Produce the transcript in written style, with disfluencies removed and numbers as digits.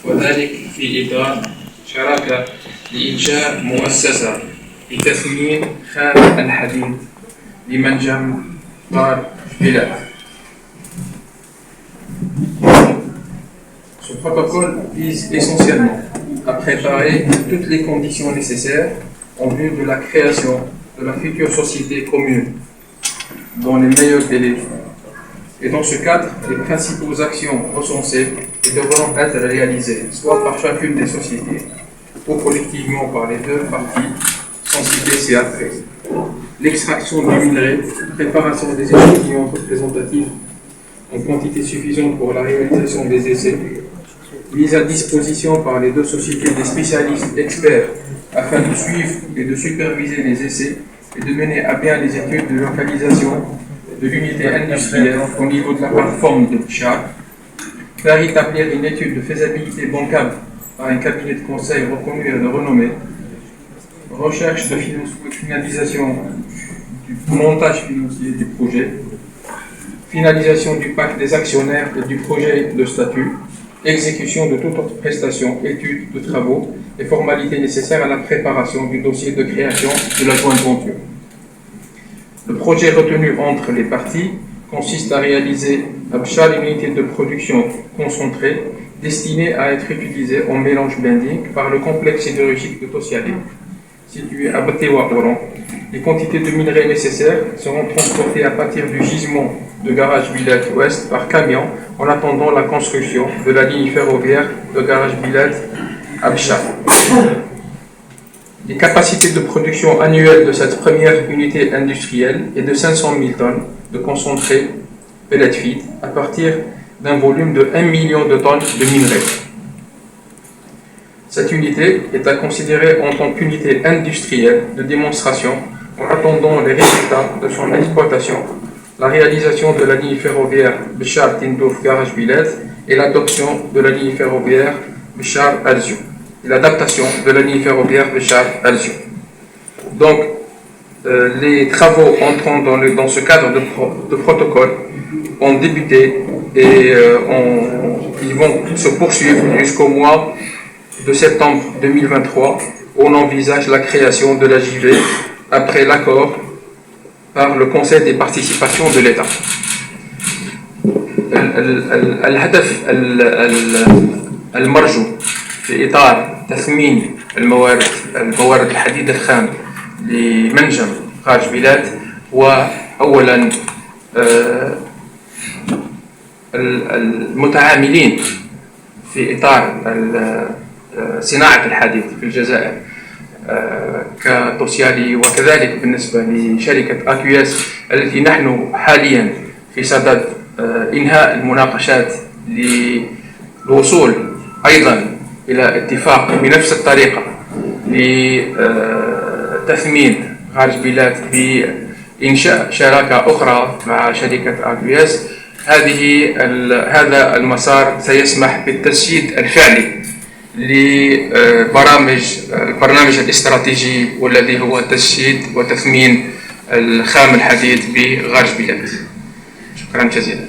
وذلك في إطار شراكة لإنشاء مؤسسة لتثمين خام الحديد لمنجم غار بلاد. Ce protocole vise essentiellement à préparer toutes les conditions nécessaires en vue de la création de la future société commune dans les meilleurs délais. Et dans ce cadre, les principales actions recensées devront être réalisées soit par chacune des sociétés ou collectivement par les deux parties, sans citer ci-après. L'extraction du minerai, préparation des échantillons représentatifs en quantité suffisante pour la réalisation des essais, mise à disposition par les deux sociétés des spécialistes experts afin de suivre et de superviser les essais et de mener à bien les études de localisation de l'unité industrielle au niveau de la plateforme de Bchar, faire établir une étude de faisabilité bancable par un cabinet de conseil reconnu et de renommée, recherche de finalisation du montage financier du projet, finalisation du pacte des actionnaires et du projet de statut, exécution de toute autre prestation, études de travaux et formalités nécessaires à la préparation du dossier de création de la jointe venture. Le projet retenu entre les parties consiste à réaliser à Bchar une unité de production concentrée destinée à être utilisée en mélange blending par le complexe sidérurgique de Tosiali, situé à Batewa-Oran. Les quantités de minerais nécessaires seront transportées à partir du gisement de Garage Bilad Ouest par camion en attendant la construction de la ligne ferroviaire de Garage Bilad à Bchar. Les capacités de production annuelles de cette première unité industrielle est de 500 000 tonnes de concentré pellet feed à partir d'un volume de 1 million de tonnes de minerais. Cette unité est à considérer en tant qu'unité industrielle de démonstration en attendant les résultats de son exploitation, la réalisation de la ligne ferroviaire Bchar-Tindouf Garage Bilad et l'adoption de la ligne ferroviaire Bchar-Alzio et l'adaptation de la ligne ferroviaire Bchar-Alzio. Donc, les travaux entrant dans ce cadre de protocole ont débuté et ils vont se poursuivre jusqu'au mois de septembre 2023 où on envisage la création de la JV après l'accord par le Conseil des participations de l'État. الهدف المرجو في إطار تثمين الموارد الحديد الخام لمنجم خارج بلاد هو أولا المتعاملين في إطار صناعة الحديد في الجزائر كتوسيالي وكذلك بالنسبة لشركة AQS التي نحن حاليا في صدد إنهاء المناقشات للوصول أيضا إلى اتفاق بنفس الطريقة لتثمين خارج بلاد بإنشاء شراكة أخرى مع شركة AQS. هذا المسار سيسمح بالتسييد الفعلي البرنامج الاستراتيجي والذي هو تسييد وتثمين الخام الحديد بغرج بلاد. شكرا جزيلا.